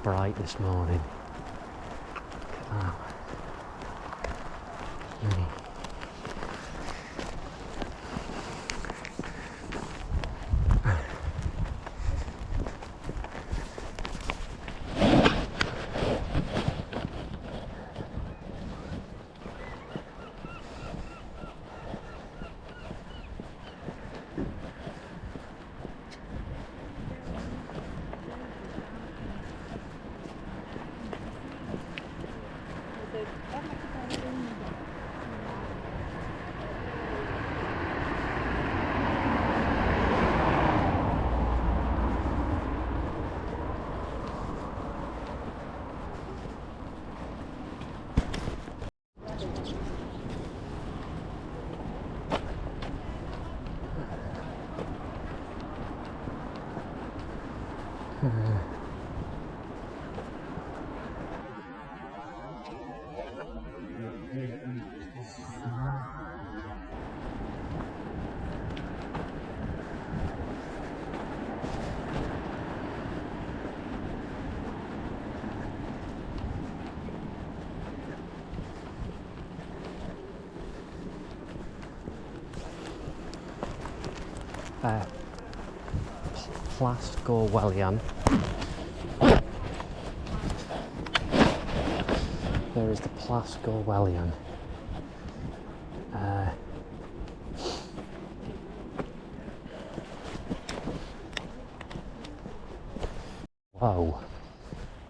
bright this morning. Look at that. Plast Gorwelian. There is the Plast Gorwelian. Whoa,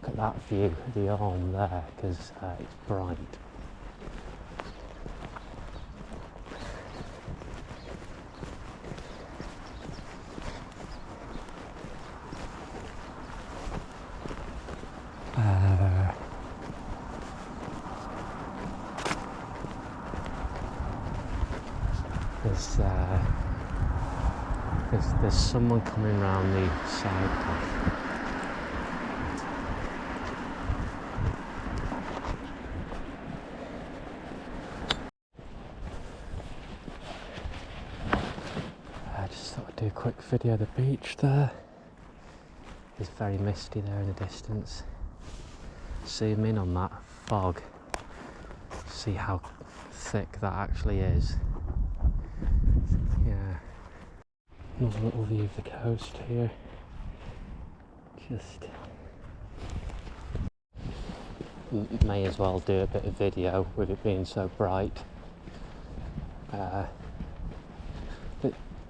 look at that view of the Orme there, because it's bright. There's someone coming round the side path. I just thought I'd do a quick video of the beach there. It's very misty there in the distance. Zoom in on that fog. See how thick that actually is. Yeah. Another little view of the coast here. Just may as well do a bit of video with it being so bright. But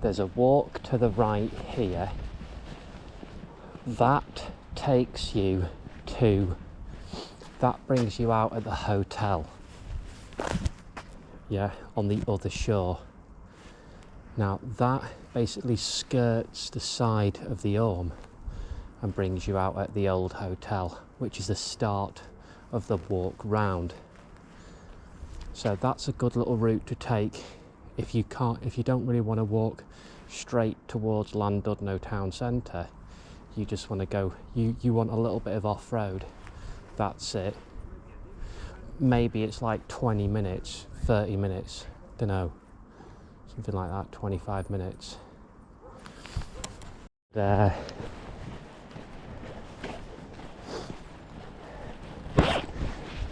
there's a walk to the right here. That takes you to, that brings you out at the hotel. Yeah, on the other shore. Now that basically skirts the side of the Orme and brings you out at the old hotel, which is the start of the walk round. So that's a good little route to take if you don't really want to walk straight towards Llandudno town centre. You just want to go, you want a little bit of off-road. That's it. Maybe it's like 20 minutes, 30 minutes, don't know. Something like that, 25 minutes.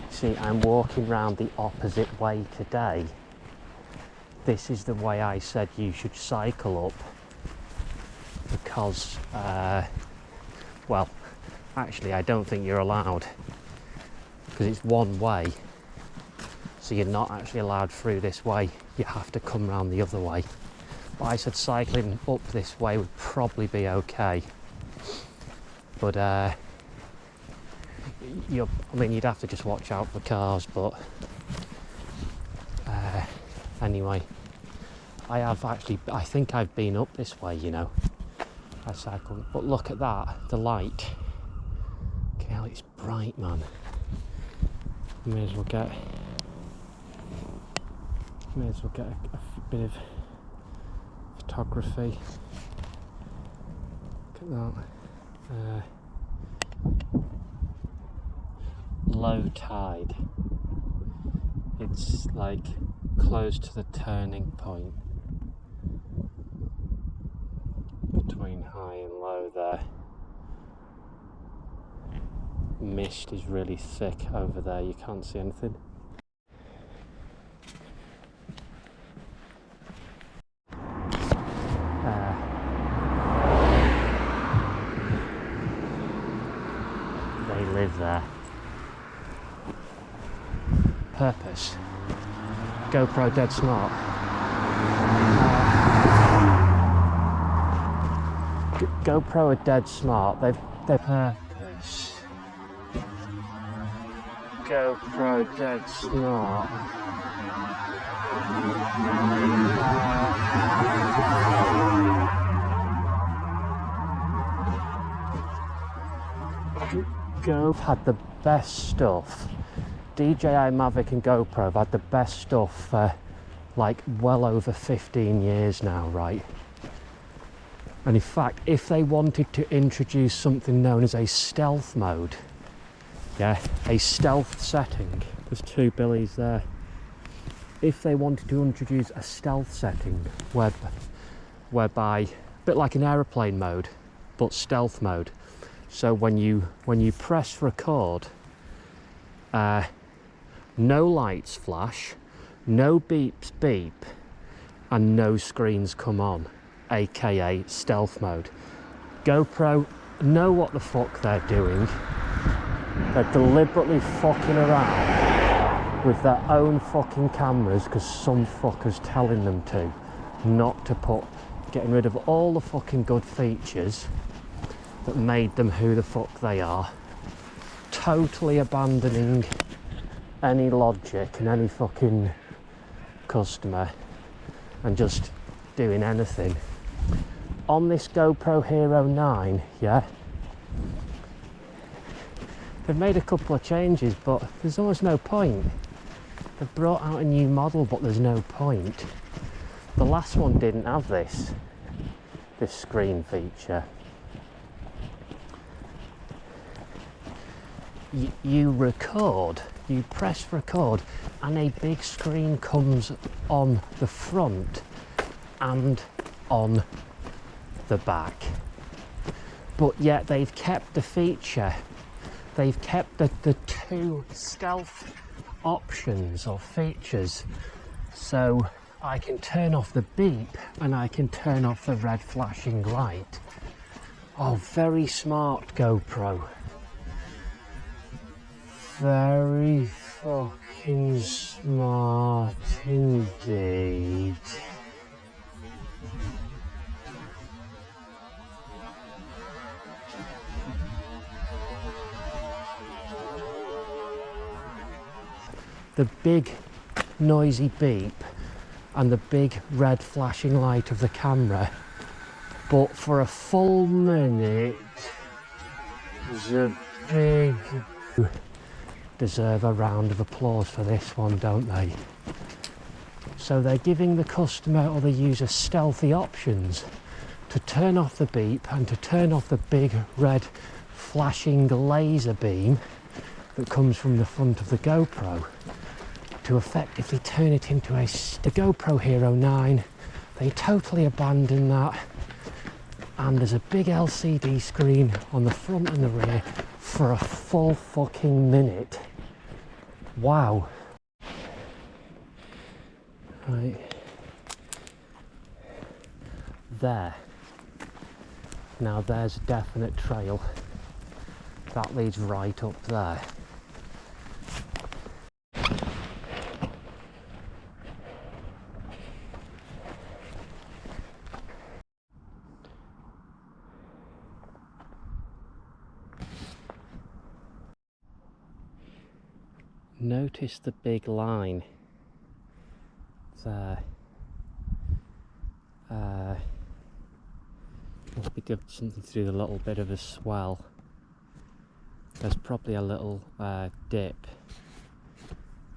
See, I'm walking round the opposite way today. This is the way I said you should cycle up because, well, actually I don't think you're allowed because it's one way. So you're not actually allowed through this way. You have to come round the other way. But I said cycling up this way would probably be okay. But you'd have to just watch out for cars. But anyway, I think I've been up this way. You know, I cycled. But look at that, the light. Okay, it's bright, man. May as well get a bit of photography. Look at that. Low tide. It's like close to the turning point between high and low there. mist is really thick over there, you can't see anything. They live there. Purpose. GoPro dead smart. GoPro are dead smart. They've purpose. GoPro dead smart. Go had the best stuff. DJI Mavic and GoPro have had the best stuff for like well over 15 years now, right? And in fact, if they wanted to introduce something known as a stealth mode, yeah, a stealth setting, there's two billies there. If they wanted to introduce a stealth setting whereby, a bit like an aeroplane mode, but stealth mode. So when you press record, no lights flash, no beeps beep, and no screens come on, aka stealth mode. GoPro know what the fuck they're doing. They're deliberately fucking around with their own fucking cameras because some fucker's telling them to, not to getting rid of all the fucking good features that made them who the fuck they are, totally abandoning any logic and any fucking customer and just doing anything. On this GoPro Hero 9, yeah, they've made a couple of changes, but there's almost no point. They've brought out a new model, but there's no point. The last one didn't have this screen feature. You record, you press record, and a big screen comes on the front and on the back. But yet they've kept the feature, they've kept the two stealth options or features. So I can turn off the beep and I can turn off the red flashing light. Oh, very smart GoPro. Very fucking smart indeed. The big noisy beep and the big red flashing light of the camera, but for a full minute, there's a big... Deserve a round of applause for this one, don't they? So they're giving the customer or the user stealthy options to turn off the beep and to turn off the big red flashing laser beam that comes from the front of the GoPro to effectively turn it into the GoPro Hero 9. They totally abandon that, and there's a big LCD screen on the front and the rear for a full fucking minute. Wow. Right. There. Now there's a definite trail. That leads right up there. Notice the big line there. Must be something to do with a little bit of a swell. There's probably a little dip,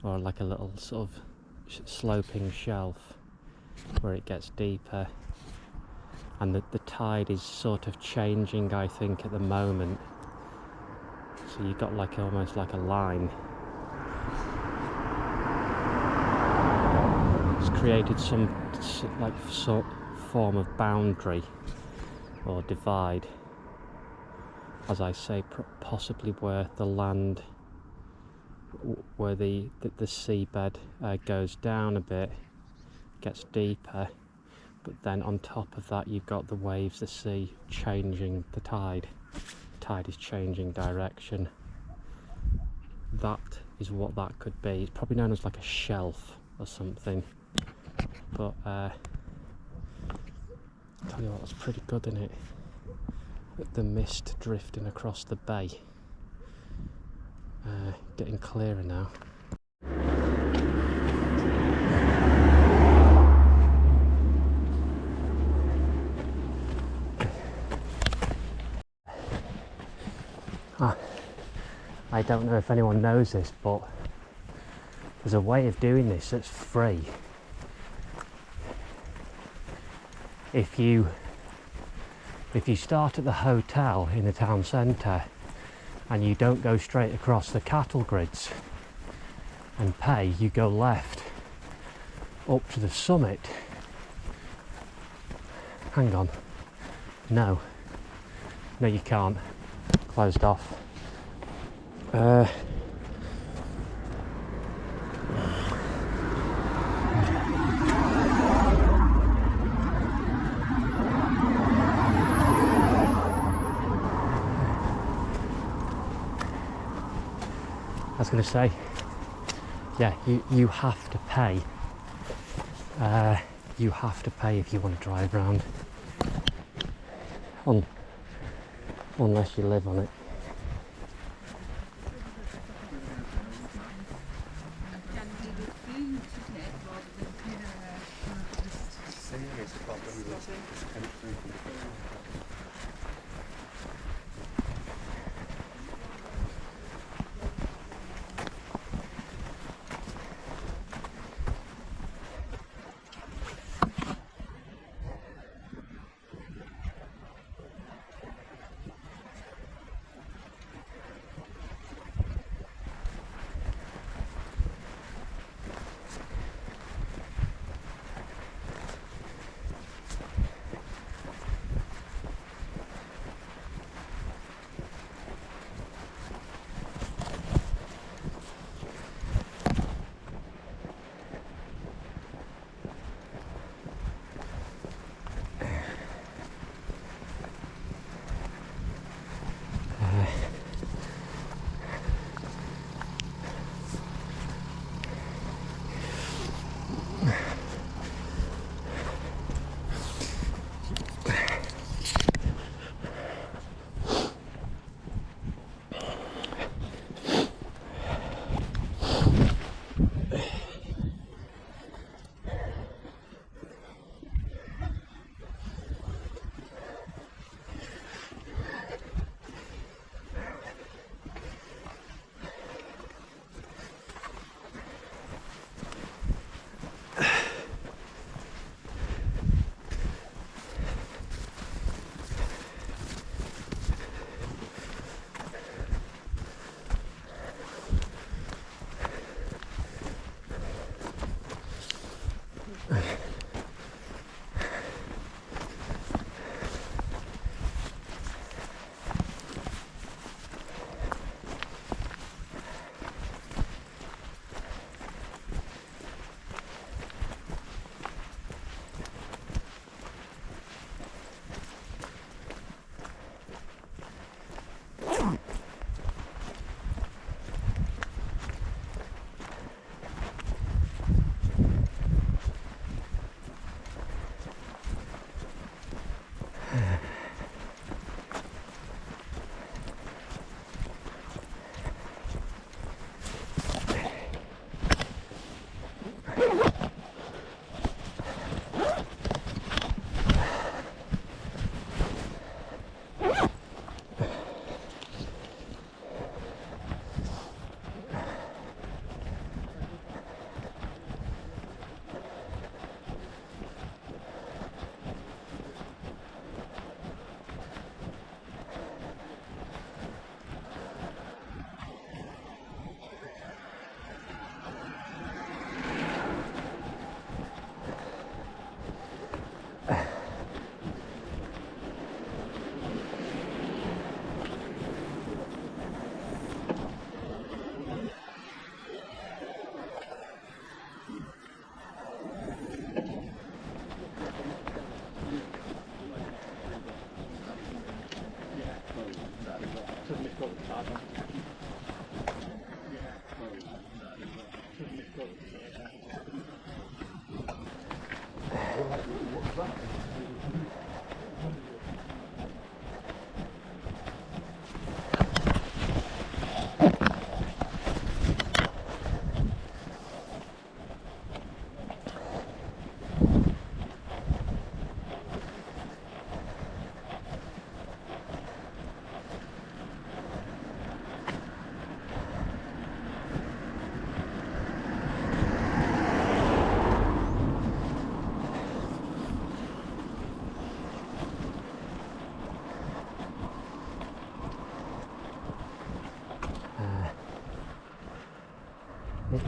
or like a little sort of sloping shelf where it gets deeper, and the tide is sort of changing, I think, at the moment. So you've got like almost like a line. It's created some like sort form of boundary or divide. as I say, possibly where the land, where the seabed goes down a bit, gets deeper, but then on top of that you've got the waves, the sea changing the tide. The tide is changing direction. That is what that could be. It's probably known as like a shelf or something, but I'll tell you what, that's pretty good, isn't it? The mist drifting across the bay, getting clearer now. I don't know if anyone knows this, but there's a way of doing this that's free. If you start at the hotel in the town centre and you don't go straight across the cattle grids and pay, you go left up to the summit. Hang on. No, you can't. Closed off. I was going to say, yeah, you have to pay. You have to pay if you want to drive around, unless you live on it.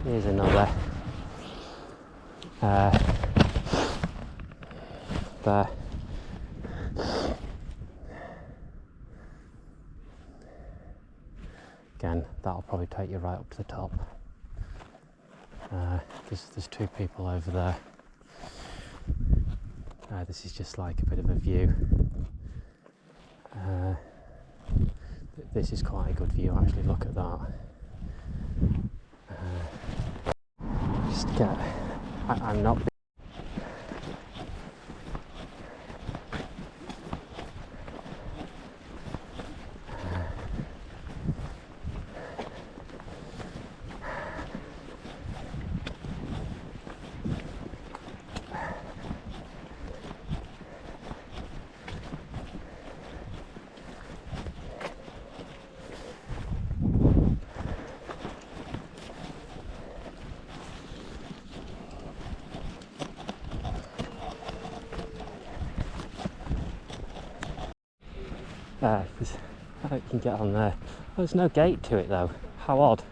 Here's another. There. Again, that'll probably take you right up to the top. There's two people over there. This is just like a bit of a view. This is quite a good view, actually. Look at that. Just get. I'm not. I don't can get on there. Oh, there's no gate to it though. How odd.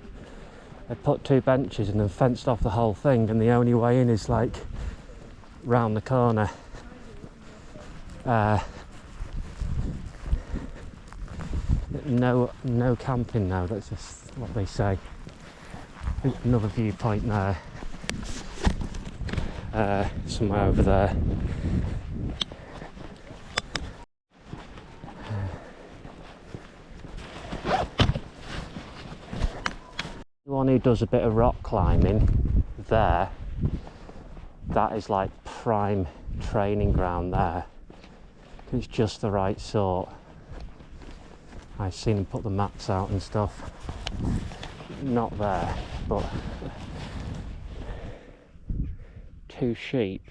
They put two benches and then fenced off the whole thing, and the only way in is like round the corner. No camping now, that's just what they say. Another viewpoint there. Somewhere over there. Anyone who does a bit of rock climbing there, that is like prime training ground there. It's just the right sort. I've seen them put the mats out and stuff. Not there, but two sheep,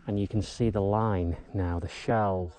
and you can see the line now, the shelves.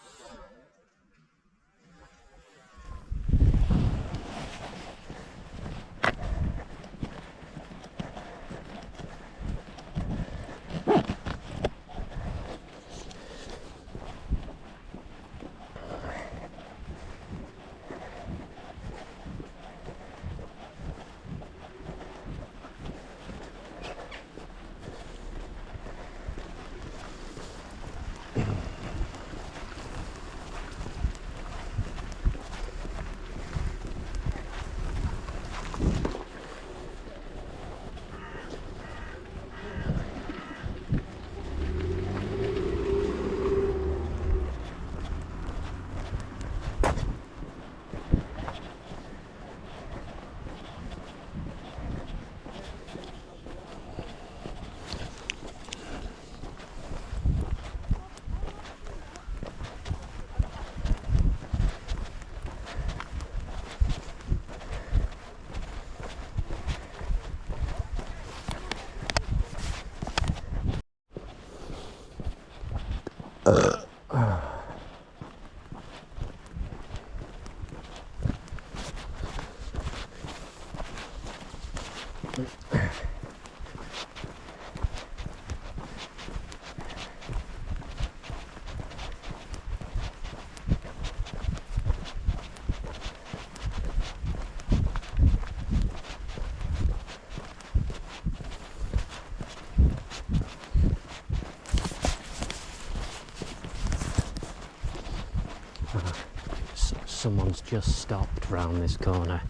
Someone's just stopped round this corner.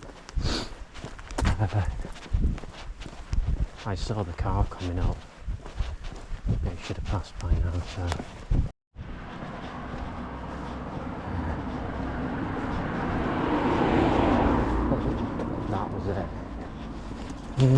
I saw the car coming up. It should have passed by now, so. Some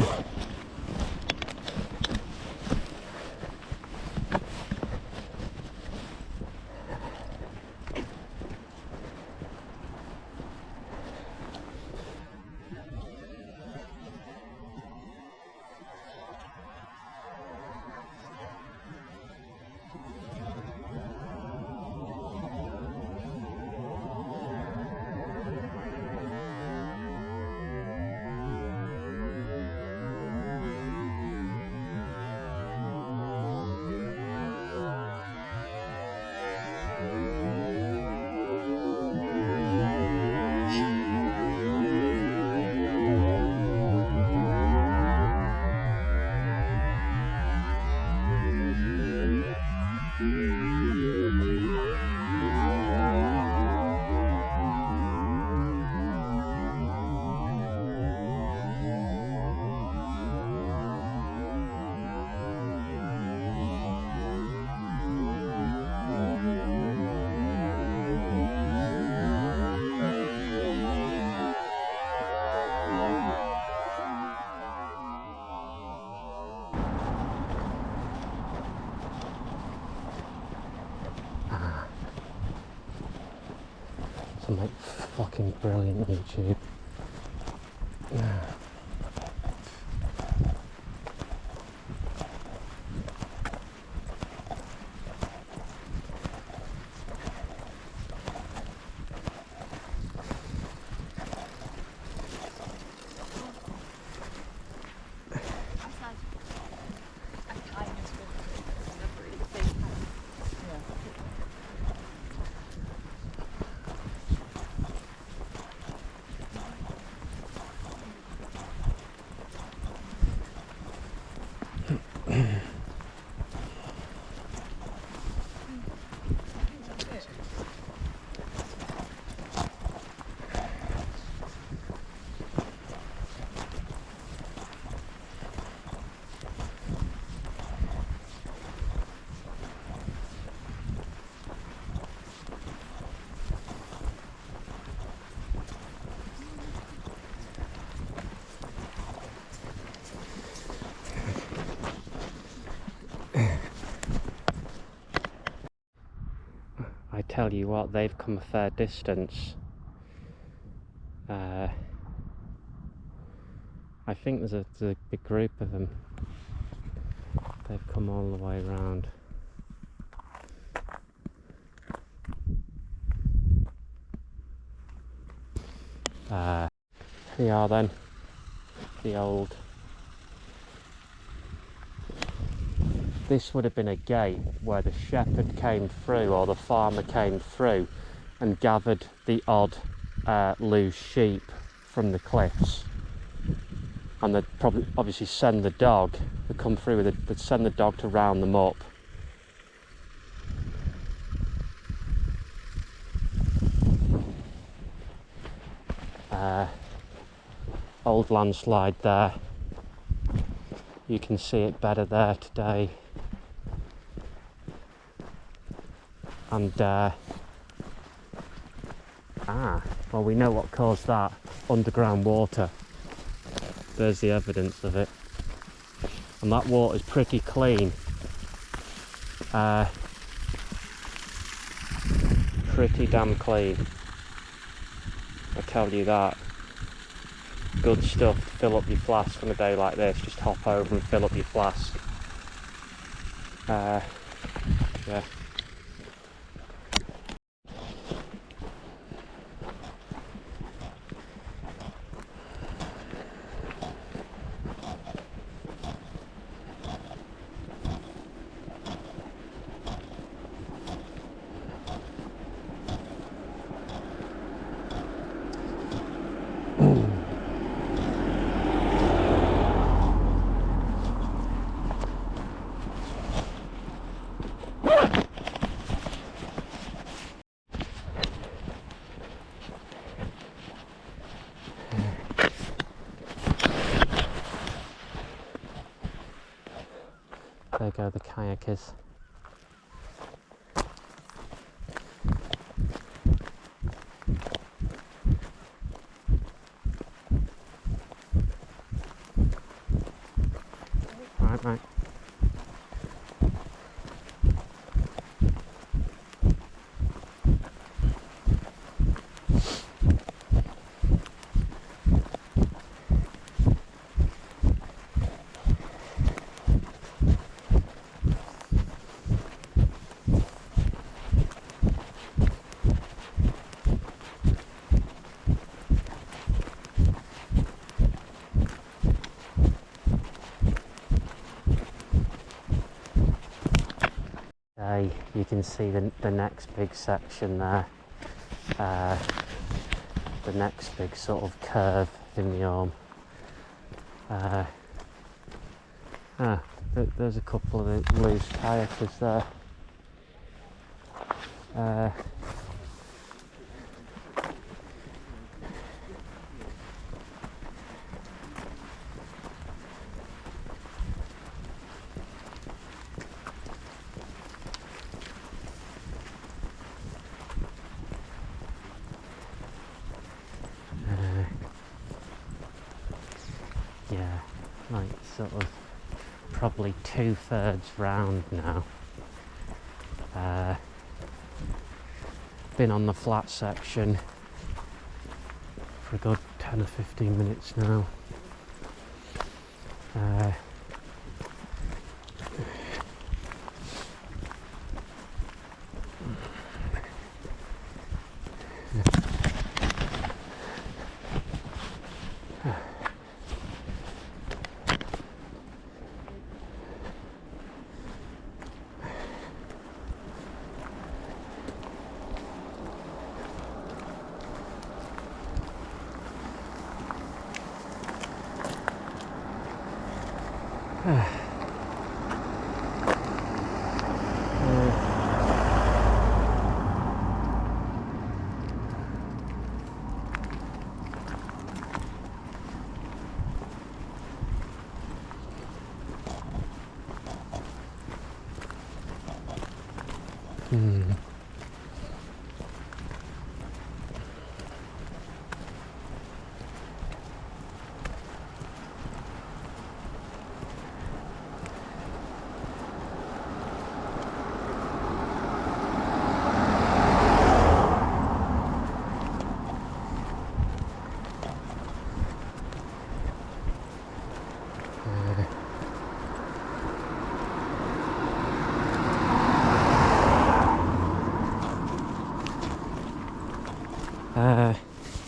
like fucking brilliant YouTube. I tell you what, they've come a fair distance. I think there's a big group of them. They've come all the way around. Here we are then, the old. This would have been a gate where the shepherd came through, or the farmer came through and gathered the odd loose sheep from the cliffs. And they'd probably obviously send the dog, they'd come through with it, they'd send the dog to round them up. Old landslide there. You can see it better there today. And well, we know what caused that. Underground water. There's the evidence of it. And that water's pretty clean. Pretty damn clean. I tell you that. Good stuff to fill up your flask on a day like this. Just hop over and fill up your flask. Yeah. There go the kayakers. you can see the next big section there, the next big sort of curve in the Orme. There's a couple of loose kayakers there. Yeah, like sort of probably 2/3 round now. Been on the flat section for a good 10 or 15 minutes now.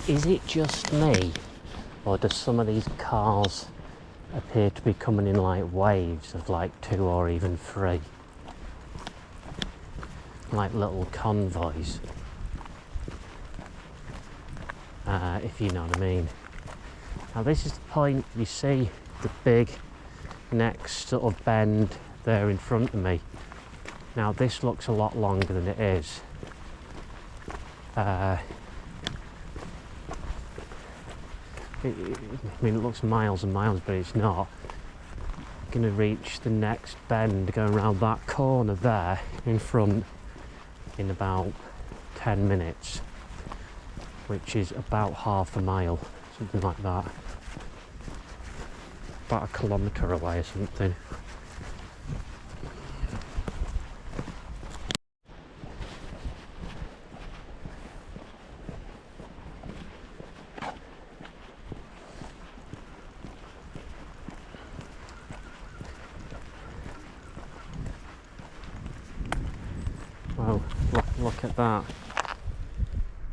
Is it just me, or do some of these cars appear to be coming in like waves of like 2 or even 3? Like little convoys, if you know what I mean. Now this is the point, you see the big next sort of bend there in front of me. Now this looks a lot longer than it is. I mean, it looks miles and miles, but it's not. Going to reach the next bend, going around that corner there in front in about 10 minutes, which is about half a mile, something like that. About 1 kilometre away or something. Wow, look at that.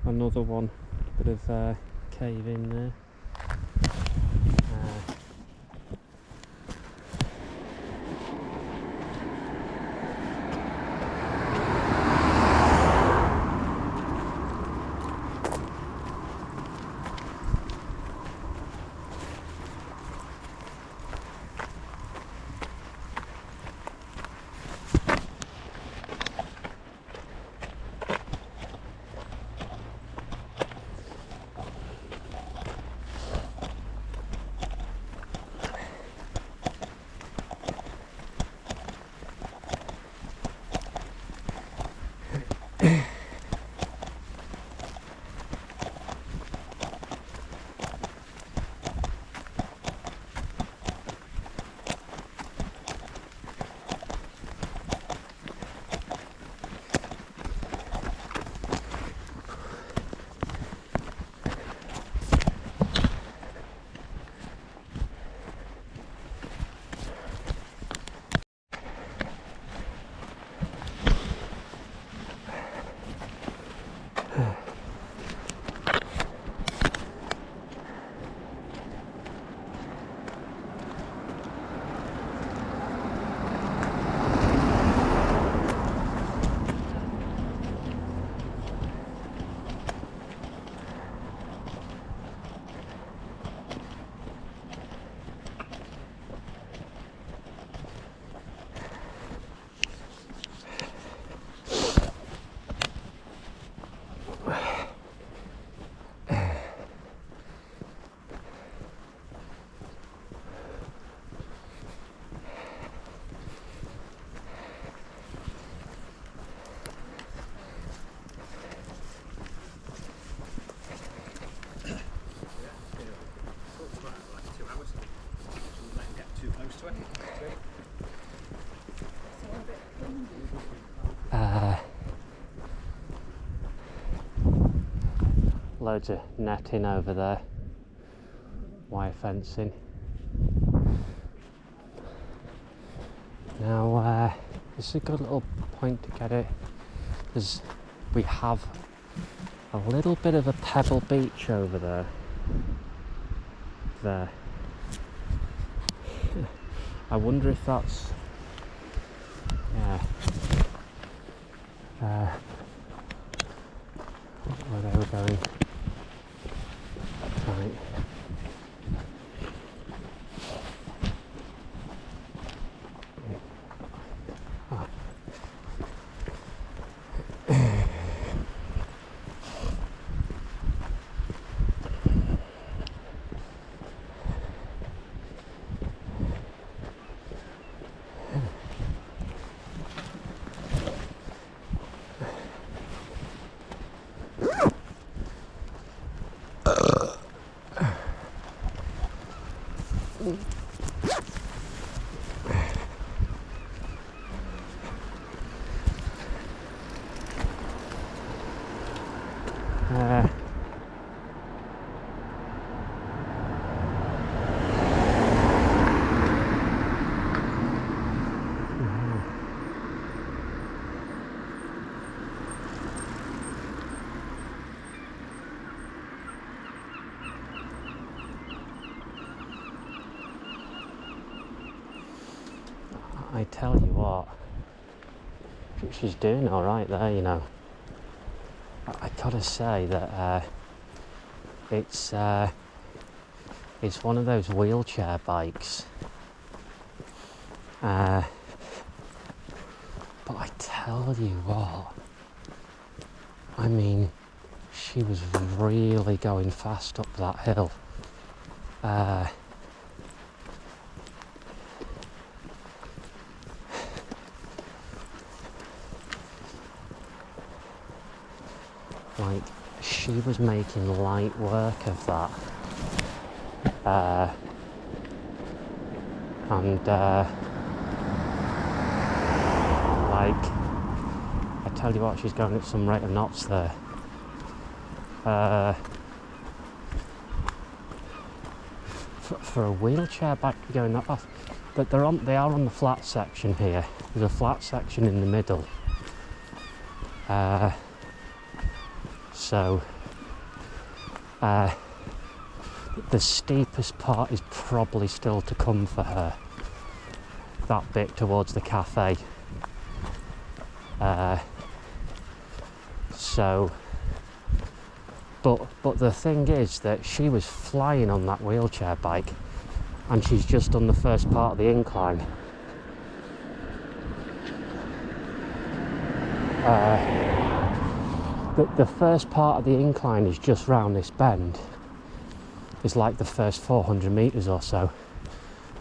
Another one, bit of cave in there. loads of netting over there, wire fencing. Now this is a good little point to get it, because we have a little bit of a pebble beach over there. I wonder if that's where they were going. Right. I tell you what, she's doing all right there, you know. I gotta say that it's one of those wheelchair bikes, but I tell you what, I mean, she was really going fast up that hill. Like, she was making light work of that. Like, I tell you what, she's going at some rate of knots there. For a wheelchair bike to be going that fast, but they are on the flat section here. There's a flat section in the middle. So the steepest part is probably still to come for her. That bit towards the cafe. But the thing is that she was flying on that wheelchair bike, and she's just done the first part of the incline. The first part of the incline is just round this bend. It's like the first 400 metres or so,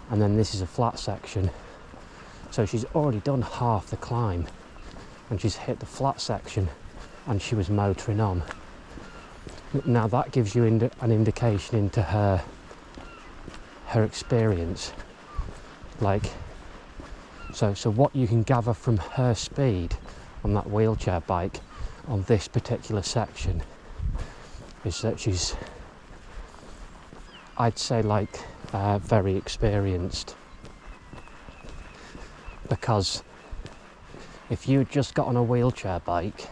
and then this is a flat section. So she's already done half the climb, and she's hit the flat section, and she was motoring on. Now that gives you an indication into her experience. Like, so what you can gather from her speed on that wheelchair bike on this particular section is that she's, I'd say, like, very experienced. Because if you just got on a wheelchair bike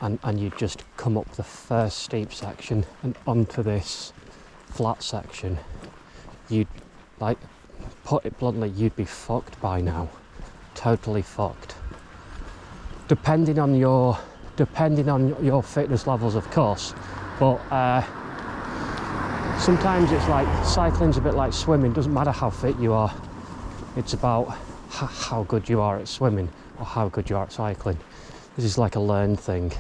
and you'd just come up the first steep section and onto this flat section, you'd, like, put it bluntly, you'd be fucked by now. Totally fucked. Depending on your fitness levels, of course, but sometimes it's like cycling's a bit like swimming. Doesn't matter how fit you are, it's about how good you are at swimming or how good you are at cycling. This is like a learned thing.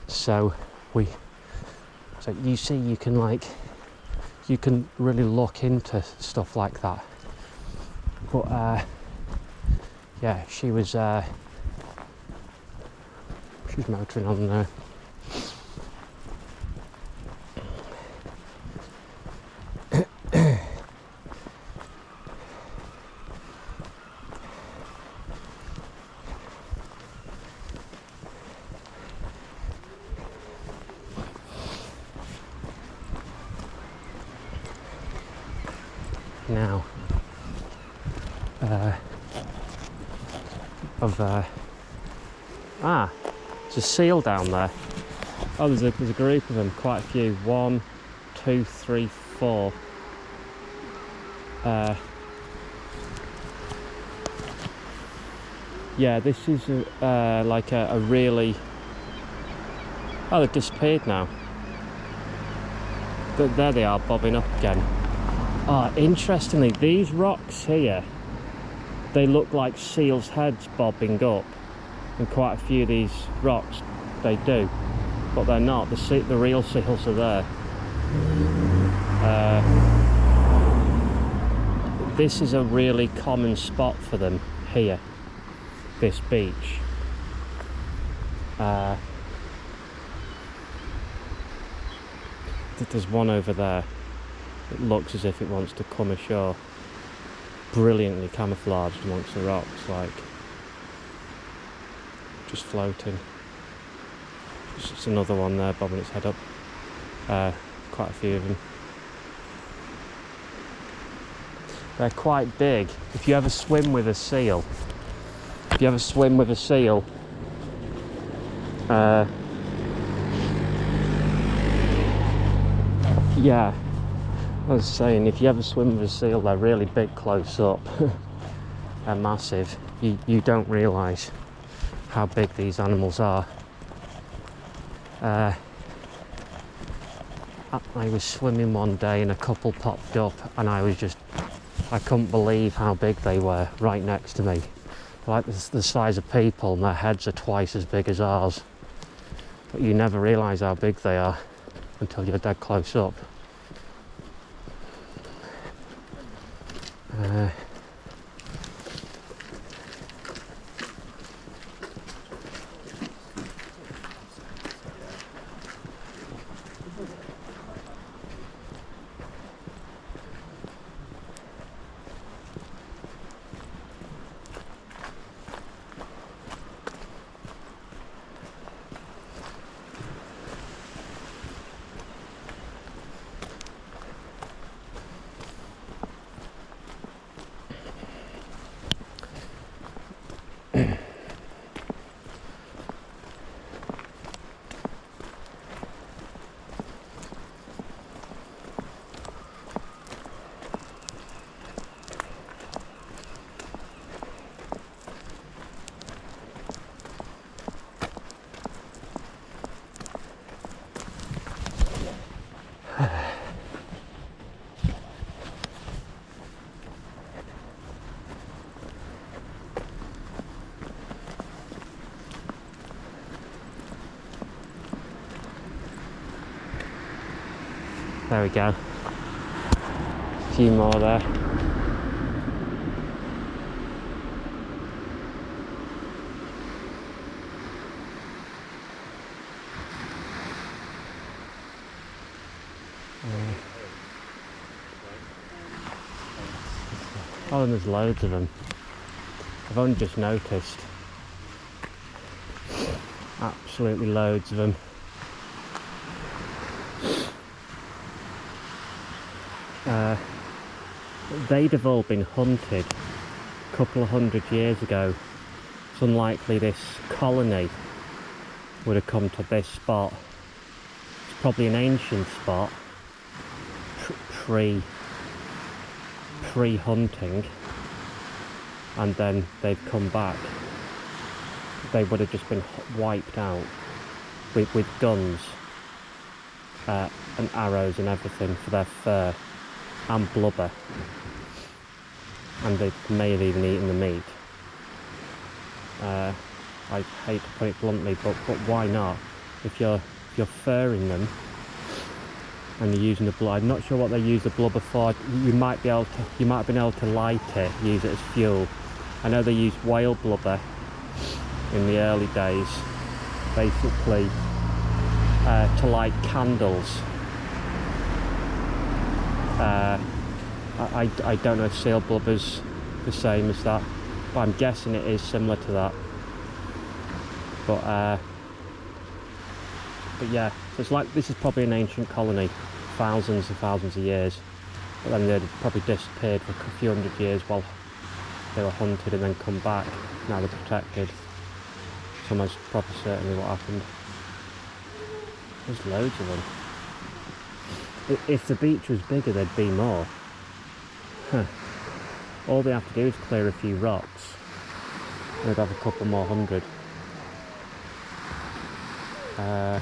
So you see, you can really look into stuff like that. But yeah, she was motoring on there. now of there's a seal down there. Oh, there's a group of them, quite a few. 1, 2, 3, 4. Yeah, this is like a really... Oh, they've disappeared now. But there they are, bobbing up again. Oh, interestingly, these rocks here, they look like seals' heads bobbing up. And quite a few of these rocks, they do. But they're not. The real seals are there. This is a really common spot for them here. This beach. There's one over there. It looks as if it wants to come ashore. Brilliantly camouflaged amongst the rocks, like just floating. Just another one there bobbing its head up. Quite a few of them. They're quite big. If you ever swim with a seal, yeah, I was saying, if you ever swim with a seal, they're really big close up. They're massive. You don't realise how big these animals are. I was swimming one day and a couple popped up, and I couldn't believe how big they were right next to me. Like the size of people, and their heads are twice as big as ours. But you never realise how big they are until you're dead close up. There we go. A few more there. Oh, and there's loads of them. I've only just noticed. Absolutely loads of them. They'd have all been hunted a couple of 100 years ago. It's unlikely this colony would have come to this spot. It's probably an ancient spot, pre-hunting, and then they've come back. They would have just been wiped out with guns and arrows and everything for their fur and blubber, and they may have even eaten the meat. I hate to put it bluntly, but why not? If you're furring them and you're using the blood, I'm not sure what they use the blubber for. You might have been able to light it, use it as fuel. I know they used whale blubber in the early days, basically to light candles. I don't know if seal blubber's the same as that, but I'm guessing it is similar to that. But yeah, so it's like this is probably an ancient colony, thousands and thousands of years. but then they'd probably disappeared for a few hundred years while they were hunted and then come back. Now they're protected. It's almost probably certainly what happened. There's loads of them. If the beach was bigger, there'd be more. Huh. All they have to do is clear a few rocks and they'd have a couple more hundred. Yeah.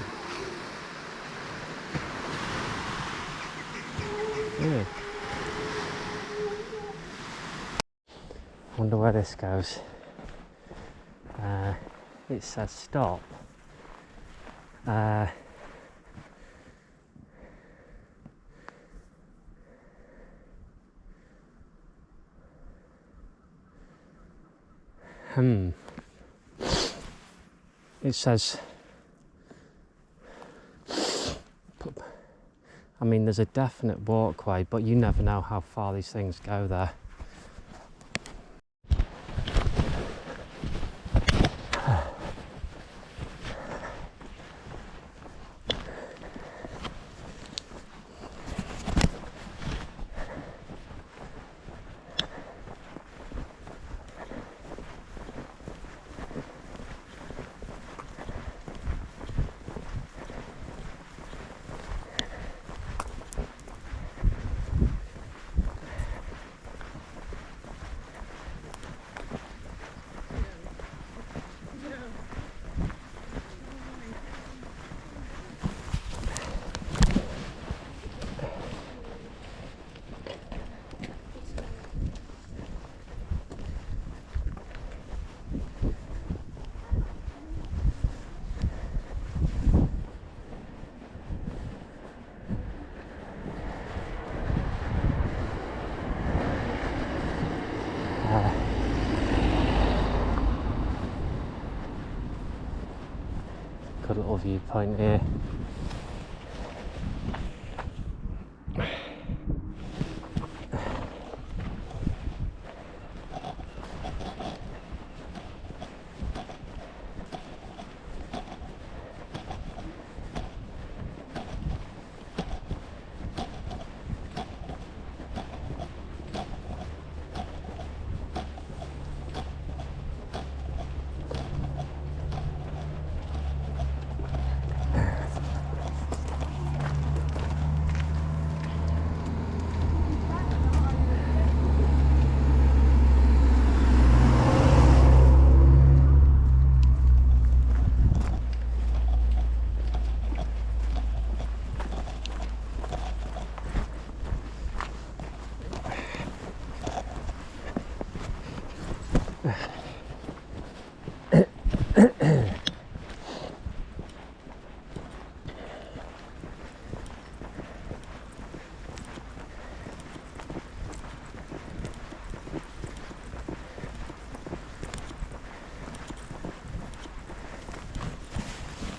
Wonder where this goes. It says stop. It says, I mean, there's a definite walkway, but you never know how far these things go there. Good little viewpoint here.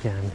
Again.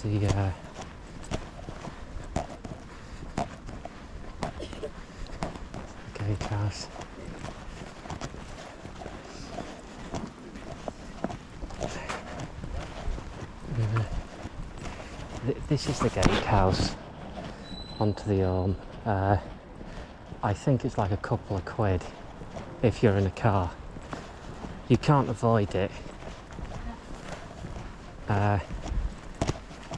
the gatehouse. This is the gatehouse onto the Orme. I think it's like a couple of quid if you're in a car. You can't avoid it.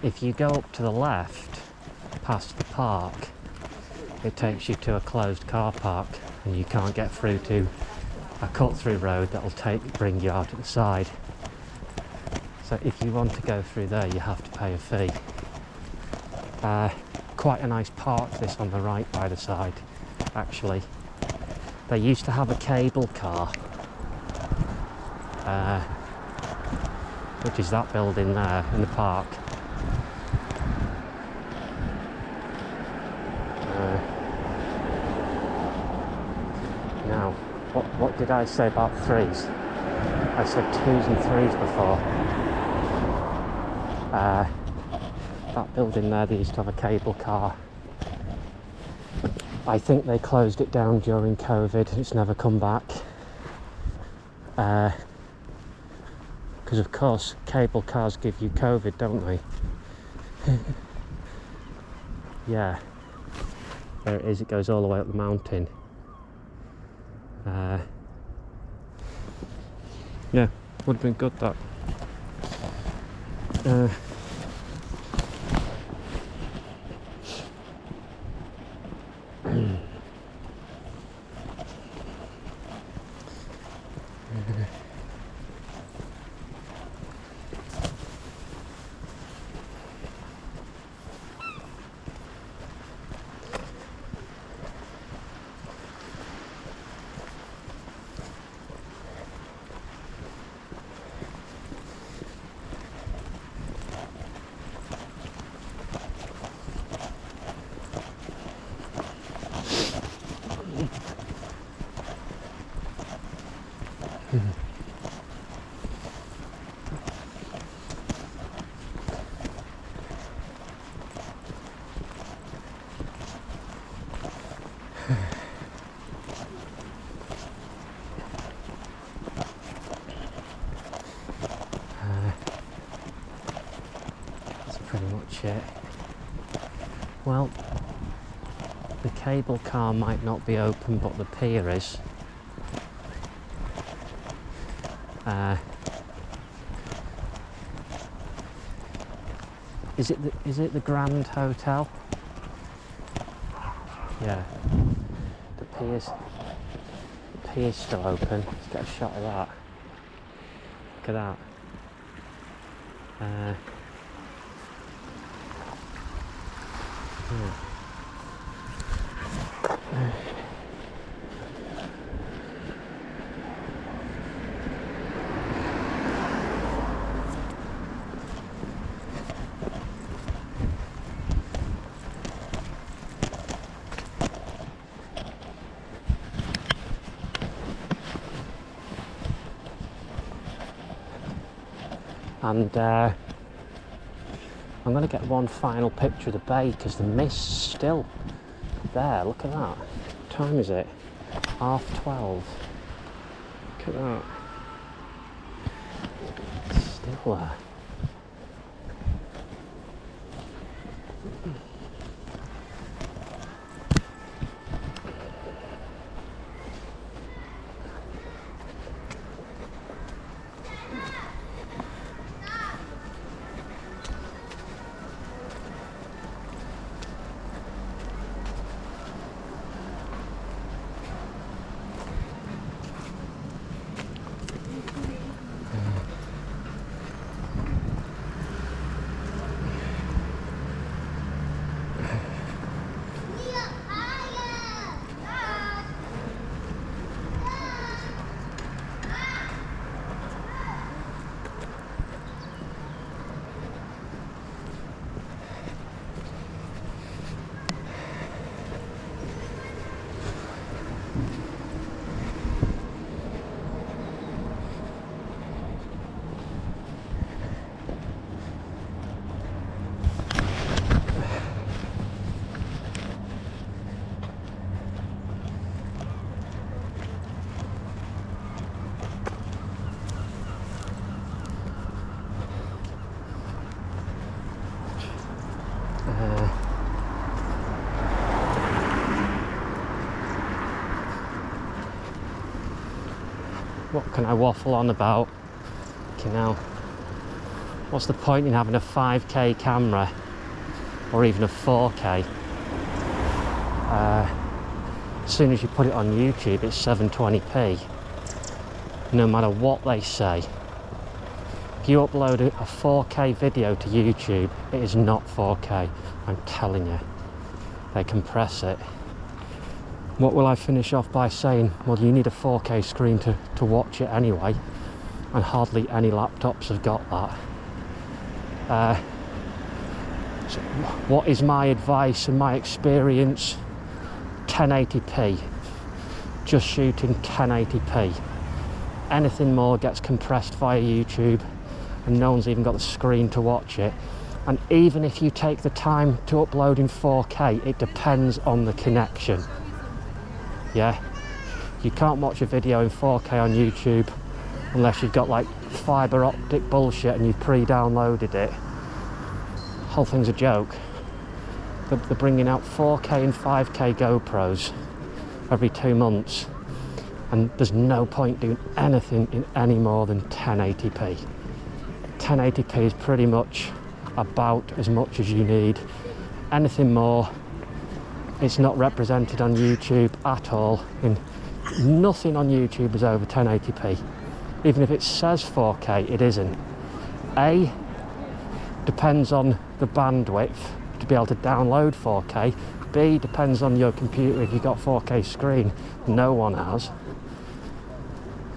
If you go up to the left past the park, it takes you to a closed car park and you can't get through to a cut-through road that'll bring you out at the side. So if you want to go through there, you have to pay a fee. Quite a nice park, this on the right by the side, actually. They used to have a cable car, which is that building there in the park. Now, what did I say about threes? I said twos and threes before. That building there, they used to have a cable car. I think they closed it down during COVID. It's never come back. Because of course, cable cars give you COVID, don't they? Yeah. There it is, it goes all the way up the mountain. Yeah, would have been good that. That's pretty much it. Well, the cable car might not be open, but the pier is. Is it the Grand Hotel? Yeah. The pier's still open. Let's get a shot of that. Look at that. Yeah. And I'm going to get one final picture of the bay because the mist's still there. Look at that. What time is it? 12:30. Look at that. It's still there. what can I waffle on about? You know, what's the point in having a 5K camera or even a 4K? As soon as you put it on YouTube, it's 720p. No matter what they say. If you upload a 4K video to YouTube, it is not 4K. I'm telling you. They compress it. What will I finish off by saying? Well, you need a 4K screen to watch it anyway, and hardly any laptops have got that. So what is my advice and my experience? 1080p. Just shooting 1080p. Anything more gets compressed via YouTube, and no one's even got the screen to watch it. And even if you take the time to upload in 4K, it depends on the connection. Yeah, you can't watch a video in 4K on YouTube unless you've got like fibre optic bullshit and you've pre-downloaded it. The whole thing's a joke. They're bringing out 4K and 5K GoPros every 2 months, and there's no point doing anything in any more than 1080p. 1080p is pretty much about as much as you need. Anything more, it's not represented on YouTube at all. Nothing on YouTube is over 1080p. Even if it says 4K, it isn't. A, depends on the bandwidth to be able to download 4K. B, depends on your computer. If you've got 4K screen, no one has.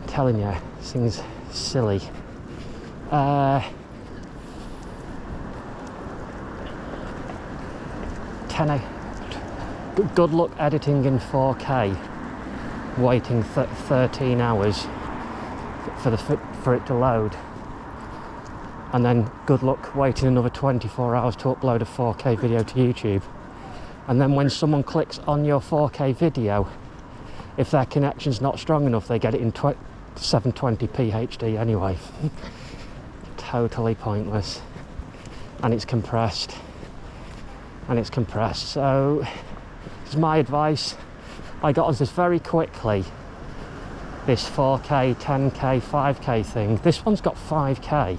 I'm telling you, this thing's silly. Good luck editing in 4K, waiting 13 hours for it to load, and then good luck waiting another 24 hours to upload a 4K video to YouTube. And then when someone clicks on your 4K video, if their connection's not strong enough, they get it in 720p HD anyway. Totally pointless. And it's compressed. So this is my advice. I got onto this very quickly, this 4K, 10K, 5K thing. This one's got 5K.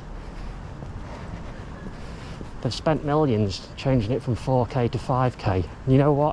They've spent millions changing it from 4K to 5K. You know what?